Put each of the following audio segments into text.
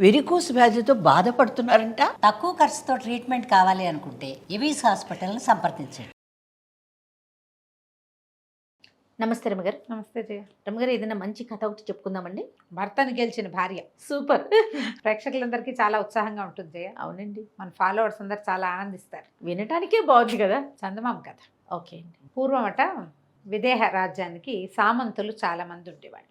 Varicose వ్యాధితో బాధపడుతున్నారంట. తక్కువ ఖర్చుతో ట్రీట్మెంట్ కావాలి అనుకుంటే ఎవిస్ హాస్పిటల్ని సంప్రదించండి. నమస్తే రమగారు. నమస్తే జయ. రమగారు, ఏదైనా మంచి కథ ఒకటి చెప్పుకుందామండి. భర్తను గెలిచిన భార్య సూపర్. ప్రేక్షకులందరికీ చాలా ఉత్సాహంగా ఉంటుంది జయ. అవునండి, మన ఫాలోవర్స్ అందరు చాలా ఆనందిస్తారు. వినటానికే బాగుంది కదా. చందమామ కథ. ఓకే అండి. పూర్వమట విదేహ రాజ్యానికి సామంతులు చాలా మంది ఉండేవాళ్ళు.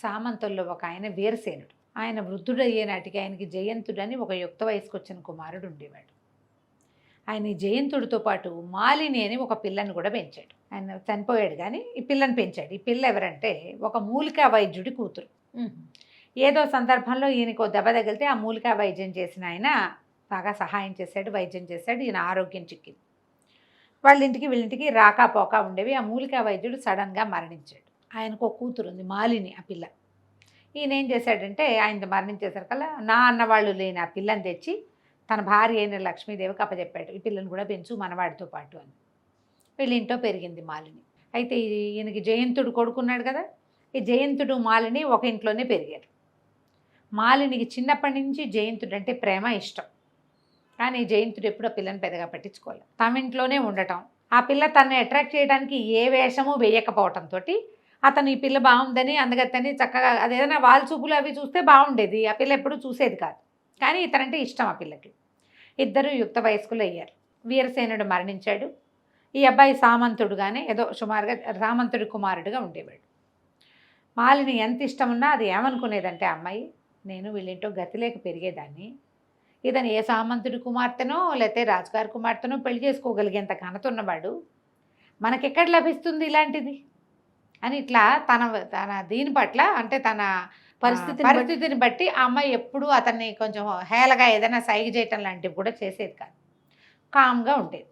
సామంతుల్లో ఒక ఆయన వీరసేనుడు. ఆయన వృద్ధుడు అయ్యే నాటికి ఆయనకి జయంతుడని ఒక యుక్త వయసుకు వచ్చిన కుమారుడు ఉండేవాడు. ఆయన ఈ జయంతుడితో పాటు మాలిని అని ఒక పిల్లని కూడా పెంచాడు. ఆయన చనిపోయాడు కానీ ఈ పిల్లని పెంచాడు. ఈ పిల్ల ఎవరంటే ఒక మూలికా వైద్యుడి కూతురు. ఏదో సందర్భంలో ఈయనకు దెబ్బ తగిలితే ఆ మూలికా వైద్యం చేసిన ఆయన బాగా సహాయం చేశాడు, వైద్యం చేశాడు. ఈయన ఆరోగ్యం చిక్కింది. వాళ్ళ ఇంటికి వీళ్ళింటికి రాకపోక ఉండేవి. ఆ మూలికా వైద్యుడు సడన్గా మరణించాడు. ఆయనకు ఒక కూతురు ఉంది, మాలిని. ఆ పిల్ల ఈయన ఏం చేశాడంటే ఆయన మరణించేసరికల్లా నా అన్నవాళ్ళు లేని ఆ పిల్లని తెచ్చి తన భార్య అయిన లక్ష్మీదేవికి అప్పచెప్పాడు. ఈ పిల్లని కూడా పెంచు మనవాడితో పాటు అని. వీళ్ళ ఇంట్లో పెరిగింది మాలిని. అయితే ఈయనకి జయంతుడు కొడుకున్నాడు కదా, ఈ జయంతుడు మాలిని ఒక ఇంట్లోనే పెరిగారు. మాలినికి చిన్నప్పటి నుంచి జయంతుడు అంటే ప్రేమ, ఇష్టం. కానీ జయంతుడు ఎప్పుడు ఆ పిల్లని పెద్దగా పట్టించుకోలేదు. తమ ఇంట్లోనే ఉండటం, ఆ పిల్ల తనని అట్రాక్ట్ చేయడానికి ఏ వేషము వేయకపోవటంతో అతను ఈ పిల్ల బాగుందని అందుకని చక్కగా అదేదైనా వాళ్ళ చూపులు అవి చూస్తే బాగుండేది. ఆ పిల్ల ఎప్పుడూ చూసేది కాదు. కానీ ఇతనంటే ఇష్టం ఆ పిల్లకి. ఇద్దరు యుక్త వయస్కులు అయ్యారు. వీరసేనుడు మరణించాడు. ఈ అబ్బాయి సామంతుడుగానే ఏదో సుమారుగా సామంతుడి కుమారుడుగా ఉండేవాడు. మాలిని ఎంత ఇష్టం ఉన్నా అది ఏమనుకునేదంటే అమ్మాయి, నేను వీళ్ళింటో గతి లేక పెరిగేదాన్ని, ఇతను ఏ సామంతుడి కుమార్తెనో లేకపోతే రాజుగారి కుమార్తెనో పెళ్లి చేసుకోగలిగేంత ఘనత ఉన్నవాడు, మనకెక్కడ లభిస్తుంది ఇలాంటిది అని ఇట్లా తన దీని పట్ల అంటే తన పరిస్థితిని బట్టి ఆ అమ్మాయి ఎప్పుడూ అతన్ని కొంచెం హేళగా ఏదైనా సైగ చేయటం లాంటివి కూడా చేసేది కాదు. కామ్గా ఉండేది.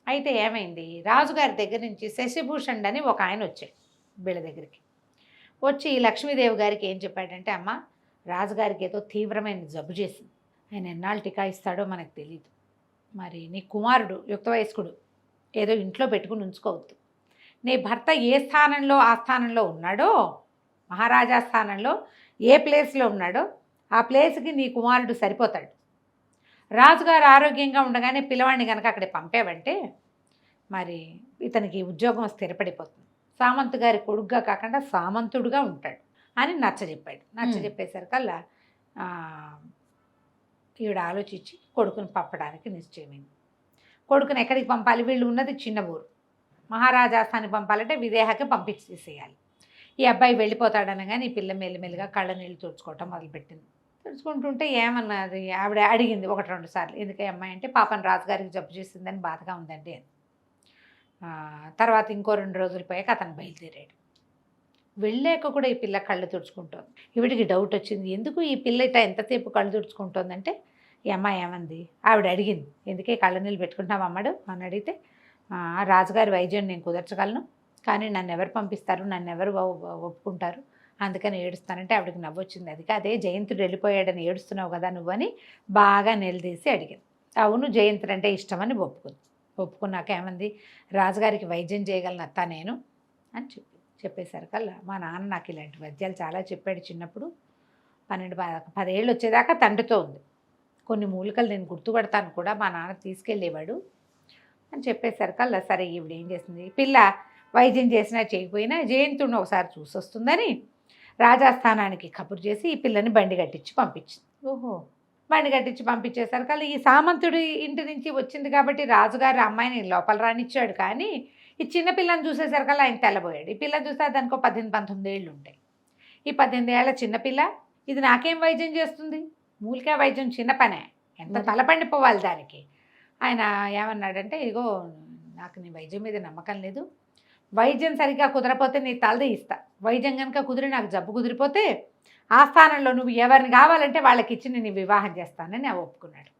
అయితే ఏమైంది, రాజుగారి దగ్గర నుంచి శశిభూషణ్ అని ఒక ఆయన వచ్చాడు వీళ్ళ దగ్గరికి. వచ్చి లక్ష్మీదేవి గారికి ఏం చెప్పాడంటే, అమ్మ రాజుగారికి ఏదో తీవ్రమైన జబ్బు చేసింది, ఆయన ఎన్నాళ్ళు టీకా ఇస్తాడో మనకు తెలియదు, మరి నీ కుమారుడు యుక్త వయస్కుడు ఏదో ఇంట్లో పెట్టుకుని ఉంచుకోవద్దు, నీ భర్త ఏ స్థానంలో ఆ స్థానంలో ఉన్నాడో, మహారాజా స్థానంలో ఏ ప్లేస్లో ఉన్నాడో ఆ ప్లేస్కి నీ కుమారుడు సరిపోతాడు. రాజుగారు ఆరోగ్యంగా ఉండగానే పిల్లవాడిని కనుక అక్కడికి పంపేవంటే మరి ఇతనికి ఉద్యోగం స్థిరపడిపోతుంది, సామంతు గారి కొడుగ్గా కాకుండా సామంతుడుగా ఉంటాడు అని నచ్చజెప్పాడు. నచ్చజెప్పేసరికల్లా ఈవిడ ఆలోచించి కొడుకుని పంపడానికి నిశ్చయమైంది. కొడుకుని ఎక్కడికి పంపాలి, వీళ్ళు ఉన్నది చిన్న ఊరు, మహారాజాస్థానికి పంపాలంటే విదేహకి పంపించేసేయాలి. ఈ అబ్బాయి వెళ్ళిపోతాడనగానే ఈ పిల్ల మెల్లిమెల్లిగా కళ్ళ నీళ్ళు తుడుచుకోవటం మొదలుపెట్టింది. తుడుచుకుంటుంటే ఏమన్నది, ఆవిడ అడిగింది 1-2 సార్లు, ఎందుకే అమ్మాయి అంటే, పాపం రాజుగారికి జబ్బు చేసిందని బాధగా ఉందండి అని. తర్వాత ఇంకో 2 రోజులు పోయాక అతను బయలుదేరాడు. వెళ్ళాక కూడా ఈ పిల్ల కళ్ళు తుడుచుకుంటోంది. ఈవిడికి డౌట్ వచ్చింది, ఎందుకు ఈ పిల్ల ఇట్లా ఎంతసేపు కళ్ళు తుడుచుకుంటోందంటే, ఈ అమ్మాయి ఏమంది, ఆవిడ అడిగింది, ఎందుకే కళ్ళ నీళ్ళు పెట్టుకుంటున్నావు అమ్మడు అని అడిగితే, రాజుగారి వైద్యం నేను కుదర్చగలను, కానీ నన్ను ఎవరు పంపిస్తారు, నన్ను ఎవరు ఒప్పుకుంటారు, అందుకని ఏడుస్తానంటే ఆవిడకి నవ్వొచ్చింది. అది అదే జయంతుడు వెళ్ళిపోయాడని ఏడుస్తున్నావు కదా నువ్వు అని బాగా నిలదీసి అడిగింది. అవును, జయంతుడు అంటే ఇష్టమని ఒప్పుకున్నాక ఏమంది, రాజుగారికి వైద్యం చేయగలను అత్త నేను అని చెప్పేసరికల్లా, మా నాన్న నాకు ఇలాంటి వైద్యాలు చాలా చెప్పాడు చిన్నప్పుడు, 12-10 ఏళ్ళు వచ్చేదాకా తండ్రితో ఉంది, కొన్ని మూలికలు నేను గుర్తుపడతాను కూడా, మా నాన్న తీసుకెళ్ళేవాడు అని చెప్పేసరికల్లా, సరే ఈవిడ ఏం చేసింది, పిల్ల వైద్యం చేసినా చేయకపోయినా జయంతుడిని ఒకసారి చూసొస్తుందని రాజాస్థానానికి కబురు చేసి ఈ పిల్లని బండి కట్టించి పంపించింది. బండి కట్టించి పంపించేసరికల్లా ఈ సామంతుడి ఇంటి నుంచి వచ్చింది కాబట్టి రాజుగారి అమ్మాయిని లోపల రానిచ్చాడు, కానీ ఈ చిన్న పిల్లని చూసేసరికల్లా ఆయన తెల్లబోయాడు. ఈ పిల్లని చూస్తే దానికి 18-19 ఏళ్ళు ఉంటాయి. ఈ 18 ఏళ్ల చిన్నపిల్ల ఇది నాకేం వైద్యం చేస్తుంది, మూలికా వైద్యం చిన్న పనే, ఎంత తలపండిపోవాలి దానికి. ఆయన ఏమన్నాడంటే, ఇగో నాకు నీ వైద్యం మీద నమ్మకం లేదు, వైద్యం సరిగ్గా కుదరపోతే నీ తలది ఇస్తా, వైద్యం కనుక కుదిరి నాకు జబ్బు కుదిరిపోతే ఆ స్థానంలో నువ్వు ఎవరిని కావాలంటే వాళ్ళకి ఇచ్చి నేను వివాహం చేస్తానని ఒప్పుకున్నాడు.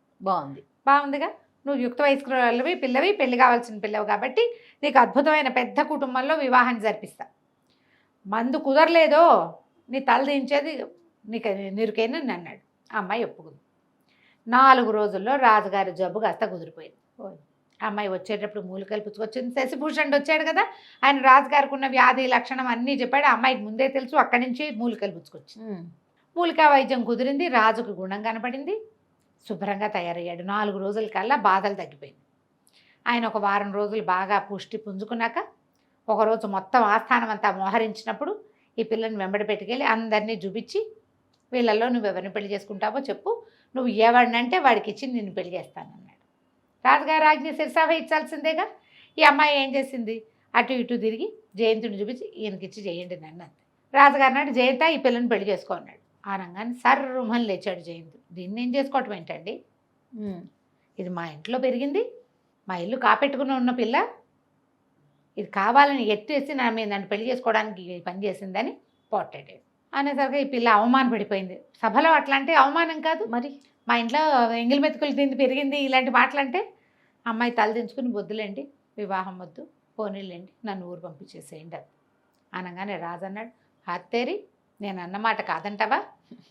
బాగుందిగా, నువ్వు యుక్త వయస్కులవి పిల్లవి, పెళ్లి కావాల్సిన పిల్లవి కాబట్టి నీకు అద్భుతమైన పెద్ద కుటుంబంలో వివాహం జరిపిస్తా, మందు కుదరలేదో నీ తల దించేది నీకు నిరుకేనని అన్నాడు. ఆ అమ్మాయి ఒప్పుకుంది. 4 రోజుల్లో రాజుగారి జబ్బు కాస్త కుదిరిపోయింది. అమ్మాయి వచ్చేటప్పుడు మూలికలు పుచ్చుకొచ్చింది. శశిభూషణ్ వచ్చాడు కదా, ఆయన రాజుగారికి ఉన్న వ్యాధి లక్షణం అన్నీ చెప్పాడు. అమ్మాయికి ముందే తెలుసు, అక్కడి నుంచి మూలికలు పుచ్చుకొచ్చింది. మూలికా వైద్యం కుదిరింది, రాజుకు గుణం కనపడింది, శుభ్రంగా తయారయ్యాడు. 4 రోజుల కల్లా బాధలు తగ్గిపోయింది. ఆయన ఒక వారం రోజులు బాగా పుష్టి పుంజుకున్నాక ఒకరోజు మొత్తం ఆస్థానం అంతా మోహరించినప్పుడు ఈ పిల్లని వెంబడి పెట్టుకెళ్ళి అందరినీ చూపించి, వీళ్ళల్లో నువ్వు ఎవరిని పెళ్లి చేసుకుంటావో చెప్పు, నువ్వు ఎవరినంటే వాడికి ఇచ్చి నిన్ను పెళ్లి చేస్తానన్నాడు. రాజుగారు ఆజ్ఞ శిరసావహించాల్సిందేగా. ఈ అమ్మాయి ఏం చేసింది, అటు ఇటు తిరిగి జయంతుడిని చూపించి ఈయనకిచ్చి చేయండి నన్ను అంతే. రాజుగారు నాడు జయంత ఈ పిల్లని పెళ్లి చేసుకో అన్నాడు. ఆనంగానే సర్రుమని లేచాడు జయంతుడు. దీన్ని ఏం చేసుకోవటం ఏంటండి, ఇది మా ఇంట్లో పెరిగింది, మా ఇల్లు కాపెట్టుకుని ఉన్న పిల్ల, ఇది కావాలని ఎత్తేసి నా మీద నన్ను పెళ్లి చేసుకోవడానికి పని చేసిందని పోట్లాడాడు. అనేసరికి ఈ పిల్ల అవమాన పడిపోయింది. సభలో అట్లా అంటే అవమానం కాదు మరి, మా ఇంట్లో ఎంగిలి మెతుకులు తింది పెరిగింది ఇలాంటి మాటలు అంటే అమ్మాయి తలదించుకుని వద్దులేండి, వివాహం వద్దు, పోనీళ్ళండి, నన్ను ఊరు పంపించేసేయండి అది అనగానే రాజు అన్నాడు, హత్తేరి నేను అన్నమాట కాదంటావా,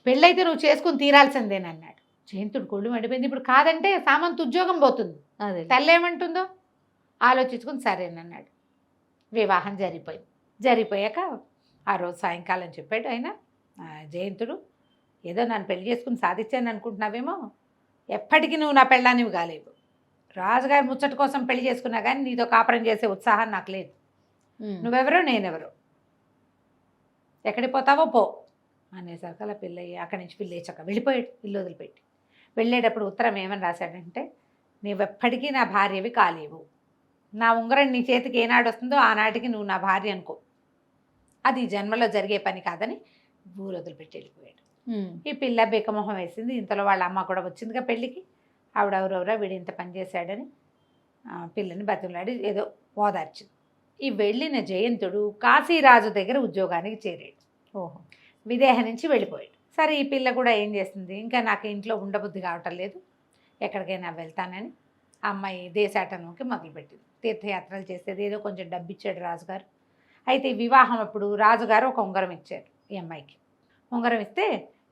పెళ్ళైతే నువ్వు చేసుకుని తీరాల్సిందేనన్నాడు. జయంతుడు కొళ్ళు మండిపోయింది. ఇప్పుడు కాదంటే సామంతు ఉద్యోగం పోతుంది, అదే తల్లి ఏమంటుందో ఆలోచించుకుని సరేనన్నాడు. వివాహం జరిగిపోయింది. జరిగిపోయాక ఆ రోజు సాయంకాలం చెప్పాడు ఆయన, జయంతుడు ఏదో నన్ను పెళ్లి చేసుకుని సాధించాను అనుకుంటున్నావేమో, ఎప్పటికీ నువ్వు నా పెళ్ళానివి కాలేవు, రాజుగారి ముచ్చట కోసం పెళ్లి చేసుకున్నా కానీ నీతో కాపురం చేసే ఉత్సాహం నాకు లేదు, నువ్వెవరో నేనెవరో, ఎక్కడికి పోతావో పో అనేసరికి అలా పిల్లయ్యి అక్కడి నుంచి పిల్లేచాక వెళ్ళిపోయాడు. ఇల్లు వదిలిపెట్టి వెళ్ళేటప్పుడు ఉత్తరం ఏమని రాశాడంటే, నీవెప్పటికీ నా భార్యవి కాలేవు, నా ఉంగరం నీ చేతికి ఏనాడు వస్తుందో ఆనాటికి నువ్వు నా భార్య అనుకో, అది జన్మలో జరిగే పని కాదని ఊరు వదిలిపెట్టి వెళ్ళిపోయాడు. ఈ పిల్ల బేకమొహం వేసింది. ఇంతలో వాళ్ళ అమ్మ కూడా వచ్చిందిగా పెళ్ళికి. ఆవిడ ఎవరెవరో వీడు ఇంత పని చేశాడని పిల్లని బతిమలాడి ఏదో ఓదార్చింది. ఈ వెళ్ళిన జయంతుడు కాశీరాజు దగ్గర ఉద్యోగానికి చేరాడు. ఓహో, విదేహ నుంచి వెళ్ళిపోయాడు. సరే ఈ పిల్ల కూడా ఏం చేస్తుంది, ఇంకా నాకు ఇంట్లో ఉండబుద్ధి కావటం లేదు, ఎక్కడికైనా వెళ్తానని అమ్మాయి దేశాటనంకి మొదలుపెట్టింది. తీర్థయాత్రలు చేసేది, ఏదో కొంచెం డబ్బు ఇచ్చాడు రాజుగారు. అయితే వివాహం అప్పుడు రాజుగారు ఒక ఉంగరం ఇచ్చారు ఈ అమ్మాయికి. ఉంగరం ఇస్తే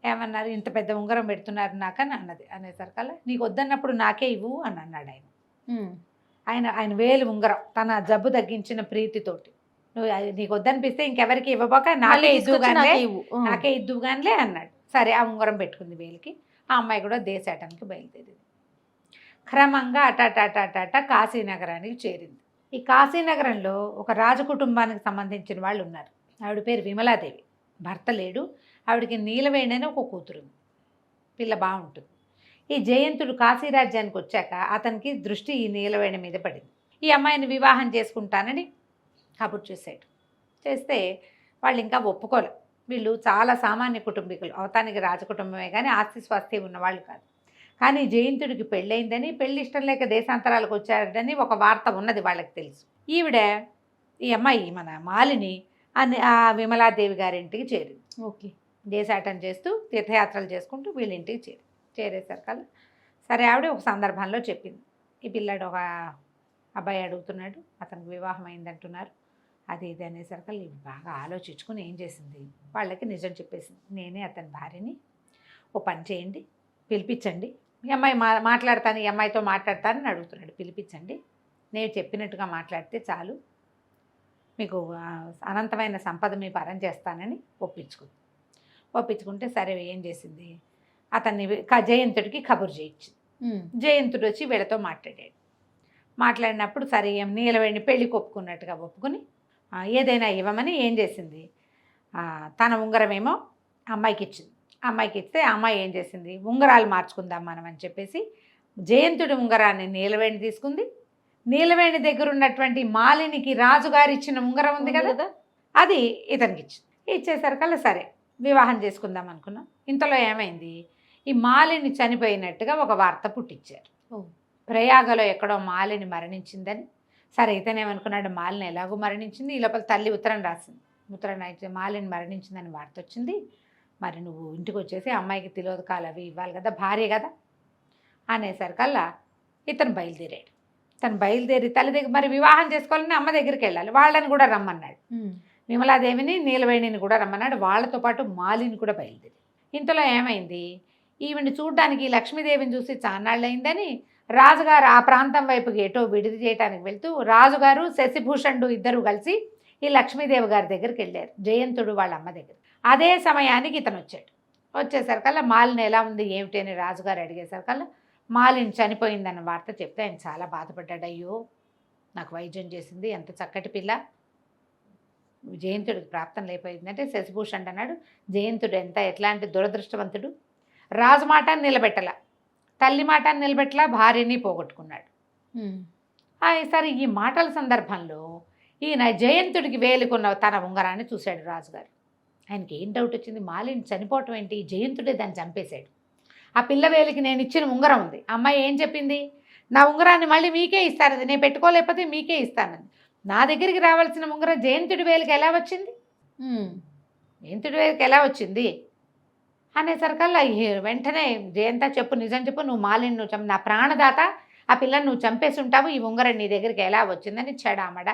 ఏమన్నారు, ఇంత పెద్ద ఉంగరం పెడుతున్నారు నాకని అన్నది. అనేసరికల్లా నీకు వద్దన్నప్పుడు నాకే ఇవ్వు అని అన్నాడు ఆయన. ఆయన వేలు ఉంగరం తన జబ్బు తగ్గించిన ప్రీతితోటి, నువ్వు నీకు వద్దనిపిస్తే ఇంకెవరికి ఇవ్వబోక నాకే ఇద్దుగానిలే అన్నాడు. సరే ఆ ఉంగరం పెట్టుకుంది వేలికి. ఆ అమ్మాయి కూడా దేశాటానికి బయలుదేరింది. క్రమంగా అటాటాటాట కాశీనగరానికి చేరింది. ఈ కాశీనగరంలో ఒక రాజకుటుంబానికి సంబంధించిన వాళ్ళు ఉన్నారు. ఆవిడ పేరు విమలాదేవి, భర్త లేడు. ఆవిడకి నీలవేణి అని ఒక కూతురు ఉంది. పిల్ల బాగుంటుంది. ఈ జయంతుడు కాశీరాజ్యానికి వచ్చాక అతనికి దృష్టి ఈ నీలవేణి మీద పడింది. ఈ అమ్మాయిని వివాహం చేసుకుంటానని కబురు చేశాడు. చేస్తే వాళ్ళు ఇంకా ఒప్పుకోలే. వీళ్ళు చాలా సామాన్య కుటుంబీకులు, అవతానికి రాజకుటుంబమే కానీ ఆస్తి స్వాస్థ్యం ఉన్నవాళ్ళు కాదు. కానీ జయంతుడికి పెళ్ళయిందని, పెళ్ళి ఇష్టం లేక దేశాంతరాలకు వచ్చాడని ఒక వార్త ఉన్నది వాళ్ళకి తెలుసు. ఈవిడ ఈ అమ్మాయి మన మాలిని అని ఆ విమలాదేవి గారింటికి చేరింది. ఓకే, దేశాటం చేస్తూ తీర్థయాత్రలు చేసుకుంటూ వీళ్ళింటికి చేరేసరికల్లా సరే ఆవిడ ఒక సందర్భంలో చెప్పింది, ఈ పిల్లాడు ఒక అబ్బాయి అడుగుతున్నాడు, అతనికి వివాహం అయిందంటున్నారు, అది ఇది అనేసరికల్లా ఇవి బాగా ఆలోచించుకుని ఏం చేసింది, వాళ్ళకి నిజం చెప్పేసింది. నేనే అతని భార్యని, ఓ పని చేయండి, పిలిపించండి, ఈ అమ్మాయి మాట్లాడతాను, ఈ అమ్మాయితో మాట్లాడతానని అడుగుతున్నాడు. పిలిపించండి, నేను చెప్పినట్టుగా మాట్లాడితే చాలు, మీకు అనంతమైన సంపద మీ పరం చేస్తానని ఒప్పించుకుంటే సరే ఏం చేసింది, అతన్ని జయంతుడికి కబురు చేయించింది. జయంతుడు వచ్చి వీళ్ళతో మాట్లాడినప్పుడు సరే నీలవేణి పెళ్ళికి ఒప్పుకుని ఏదైనా ఇవ్వమని ఏం చేసింది, తన ఉంగరమేమో అమ్మాయికి ఇచ్చింది. అమ్మాయికి ఇస్తే అమ్మాయి ఏం చేసింది, ఉంగరాలు మార్చుకుందాం మనం అని చెప్పేసి జయంతుడి ఉంగరాన్ని నీలవేణి తీసుకుంది. నీలవేణి దగ్గర ఉన్నటువంటి మాలినికి రాజుగారు ఇచ్చిన ఉంగరం ఉంది కదా, అది ఇతనికి ఇచ్చేసరికల్లా సరే వివాహం చేసుకుందాం అనుకున్నాం. ఇంతలో ఏమైంది, ఈ మాలిని చనిపోయినట్టుగా ఒక వార్త పుట్టించారు. ప్రయాగలో ఎక్కడో మాలిని మరణించిందని. సరే ఇతనేమనుకున్నాడు, మాలిని ఎలాగో మరణించింది, ఈ లోపల తల్లి ఉత్తరం రాసింది. ఉత్తరం రాసి మాలిని మరణించిందని వార్త వచ్చింది, మరి నువ్వు ఇంటికి వచ్చేసి అమ్మాయికి తిలోదకాలు అవి ఇవ్వాలి కదా, భార్య కదా అనేసరికల్లా ఇతను బయలుదేరాడు. తను బయలుదేరి తల్లి దగ్గర మరి వివాహం చేసుకోవాలని అమ్మ దగ్గరికి వెళ్ళాలి, వాళ్ళని కూడా రమ్మన్నాడు. విమలాదేవిని నీలవేణిని కూడా రమ్మన్నాడు, వాళ్ళతో పాటు మాలిని కూడా బయలుదేరి. ఇంతలో ఏమైంది, ఈవిని చూడ్డానికి లక్ష్మీదేవిని చూసి చాన్నాళ్ళు అయిందని రాజుగారు ఆ ప్రాంతం వైపుకి ఏటో విడిది చేయడానికి వెళ్తూ రాజుగారు శశిభూషణుడు ఇద్దరు కలిసి ఈ లక్ష్మీదేవి గారి దగ్గరికి వెళ్ళారు, జయంతుడు వాళ్ళ అమ్మ దగ్గర. అదే సమయానికి ఇతను వచ్చాడు. వచ్చేసరికల్లా మాలిని ఎలా ఉంది ఏమిటి అని రాజుగారు అడిగేసరికల్లా మాలిని చనిపోయిందన్న వార్త చెప్తే ఆయన చాలా బాధపడ్డాడు. అయ్యో నాకు వైద్యం చేసింది ఎంత చక్కటి పిల్ల, జయంతుడికి ప్రాప్తం లేకపోయిందంటే శశిభూషణ్ అన్నాడు, జయంతుడు ఎట్లాంటి దురదృష్టవంతుడు, రాజు మాట నిలబెట్టలా, తల్లి మాట నిలబెట్టలా, భార్యని పోగొట్టుకున్నాడు. సరే ఈ మాటల సందర్భంలో ఈయన జయంతుడికి వేలుకున్న తన ఉంగరాన్ని చూశాడు రాజుగారు. ఆయనకి ఏం డౌట్ వచ్చింది, మాలిని చనిపోవటం ఏంటి, జయంతుడే దాన్ని చంపేశాడు. ఆ పిల్ల వేలికి నేను ఇచ్చిన ఉంగరం ఉంది. అమ్మాయి ఏం చెప్పింది, నా ఉంగరాన్ని మళ్ళీ మీకే ఇస్తానది, నేను పెట్టుకోలేకపోతే మీకే ఇస్తానది. నా దగ్గరికి రావాల్సిన ఉంగరం జయంతుడి వేలికి ఎలా వచ్చింది, జయంతుడి వేలికి ఎలా వచ్చింది అనేసరికల్లా వెంటనే జయంత చెప్పు, నిజం చెప్పు, నువ్వు మాలిని నువ్వు నా ప్రాణదాత, ఆ పిల్లని నువ్వు చంపేసి ఉంటావు, ఈ ఉంగరం నీ దగ్గరికి ఎలా వచ్చిందని చెడామడ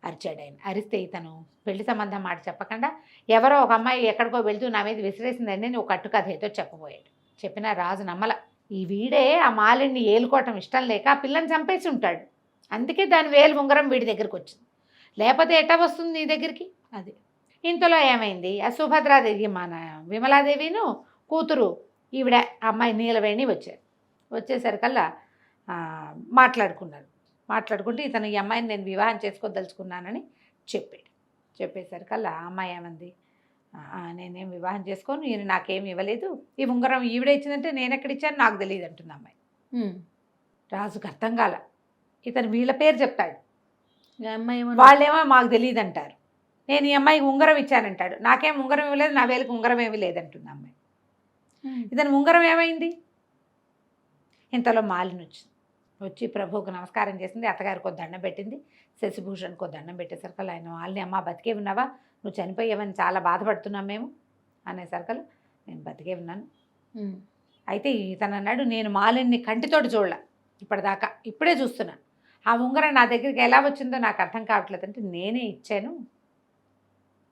అరిచాడు ఆయన. అరిస్తే ఇతను పెళ్లి సంబంధం మాట చెప్పకుండా ఎవరో ఒక అమ్మాయి ఎక్కడికో వెళ్తూ నా మీద విసిరేసిందని నువ్వు కట్టుకథ ఏదో చెప్పబోయాడు. చెప్పినా రాజు నమ్మల. ఈ వీడే ఆ మాలిని ఏలుకోవటం ఇష్టం లేక ఆ పిల్లని చంపేసి ఉంటాడు, అందుకే దాని వేలు ఉంగరం వీడి దగ్గరికి వచ్చింది, లేకపోతే ఎట్టా వస్తుంది నీ దగ్గరికి. అది ఇంతలో ఏమైంది, ఆ సుభద్రాదేవి మన విమలాదేవిను కూతురు ఈవిడ అమ్మాయి నీలవేణి వచ్చారు. వచ్చేసరికల్లా మాట్లాడుకుంటే ఇతను ఈ అమ్మాయిని నేను వివాహం చేసుకోదలుచుకున్నానని చెప్పాడు. చెప్పేసరికల్లా ఆ అమ్మాయి ఏమంది, నేనేం వివాహం చేసుకోను, ఈయన నాకేమి ఇవ్వలేదు, ఈ ఉంగరం ఈవిడ ఇచ్చిందంటే నేను ఎక్కడిచ్చాను నాకు తెలియదు అంటుంది అమ్మాయి. రాజుకు అర్థం కాల. ఇతను వీళ్ళ పేరు చెప్తాడు, వాళ్ళేమో మాకు తెలియదు అంటారు, నేను ఈ అమ్మాయికి ఉంగరం ఇచ్చానంటాడు, నాకేం ఉంగరం ఇవ్వలేదు, నా వేలికి ఉంగరం ఏమీ లేదంటుంది అమ్మాయి. ఇతను ఉంగరం ఏమైంది, ఇంతలో మాలిని వచ్చి ప్రభువుకు నమస్కారం చేసింది, అత్తగారికి దండం పెట్టింది, శశిభూషణ్కి దండం పెట్టేసరికల్లా ఆయన వాళ్ళని, అమ్మ బతికే ఉన్నావా, నువ్వు చనిపోయావని చాలా బాధపడుతున్నాం మేము అనేసరికల్లా నేను బతికే ఉన్నాను. అయితే ఇతను అన్నాడు, నేను మాలిని కంటితోటి చూడలే ఇప్పటిదాకా, ఇప్పుడే చూస్తున్నా, ఆ ఉంగరం నా దగ్గరికి ఎలా వచ్చిందో నాకు అర్థం కావట్లేదు అంటే నేనే ఇచ్చాను,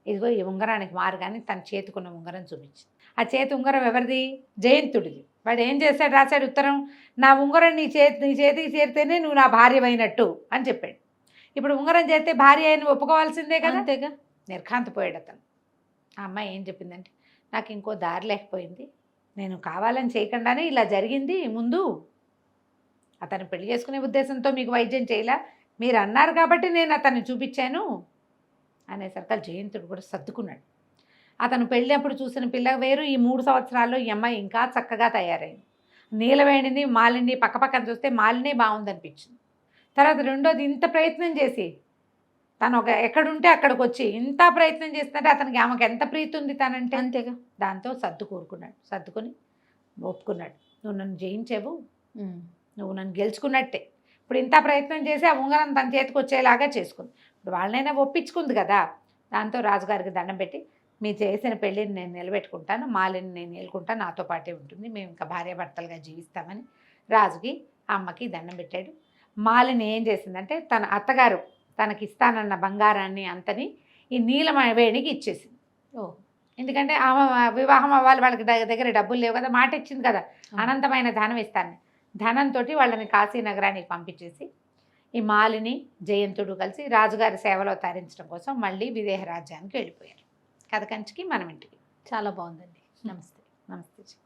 ఇదిగో ఈ ఉంగరానికి మారుగానే తన చేతికున్న ఉంగరం చూపించింది. ఆ చేతి ఉంగరం ఎవరిది, జయంతుడిది. వాడు ఏం చేశాడు, రాశాడు ఉత్తరం, నా ఉంగరం నీ చేతికి చేరితేనే నువ్వు నా భార్య అయినట్టు అని చెప్పాడు. ఇప్పుడు ఉంగరం చేస్తే భార్య అయిన ఒప్పుకోవాల్సిందే కదా, అంతేగా. నిర్ఘాంతపోయాడు అతను. ఆ అమ్మాయి ఏం చెప్పిందంటే, నాకు ఇంకో దారి లేకపోయింది, నేను కావాలని చేయకుండానే ఇలా జరిగింది, ముందు అతను పెళ్లి చేసుకునే ఉద్దేశంతో మీకు వైద్యం చేయలే, మీరు అన్నారు కాబట్టి నేను అతన్ని చూపించాను అనేసరికి జయంతుడు కూడా సర్దుకున్నాడు. అతను పెళ్ళినప్పుడు చూసిన పిల్ల వేరు, ఈ 3 సంవత్సరాల్లో ఈ అమ్మాయి ఇంకా చక్కగా తయారైంది. నీలవేణిని మాలిని పక్కపక్కన చూస్తే మాలినే బాగుందనిపించింది. తర్వాత రెండోది, ఇంత ప్రయత్నం చేసి తను ఎక్కడుంటే అక్కడికి వచ్చి ఇంత ప్రయత్నం చేస్తుంటే అతనికి ఆమెకు ఎంత ప్రీతి ఉంది తనంటే, అంతేగా. దాంతో సర్దుకొని ఒప్పుకున్నాడు, నువ్వు నన్ను జయించావు, నువ్వు నన్ను గెలుచుకున్నట్టే, ఇప్పుడు ఇంత ప్రయత్నం చేసి ఆ ఉంగరం తన చేతికి వచ్చేలాగా చేసుకుంది, ఇప్పుడు వాళ్ళనైనా ఒప్పించుకుంది కదా. దాంతో రాజుగారికి దండం పెట్టి, మీరు చేసిన పెళ్ళిని నేను నిలబెట్టుకుంటాను, మాలిని నేను నిలుకుంటాను, నాతో పాటే ఉంటుంది, మేము ఇంకా భార్యాభర్తలుగా జీవిస్తామని రాజుకి అమ్మకి దండం పెట్టాడు. మాలిని ఏం చేసిందంటే తన అత్తగారు తనకి ఇస్తానన్న బంగారాన్ని అంతని ఈ నీలవేణికి ఇచ్చేసింది. ఎందుకంటే ఆమె వివాహం అవ్వాలి, వాళ్ళకి దగ్గర డబ్బులు లేవు కదా, మాట ఇచ్చింది కదా, అనంతమైన ధనం ఇస్తాను. ధనంతో వాళ్ళని కాశీ నగరానికి పంపించేసి ఈ మాలిని జయంతుడు కలిసి రాజుగారి సేవలో తరించడం కోసం మళ్ళీ విదేహ రాజ్యానికి వెళ్ళిపోయారు. కథ కంచికి మనం ఇంటికి. చాలా బాగుందండి. నమస్తే. నమస్తే.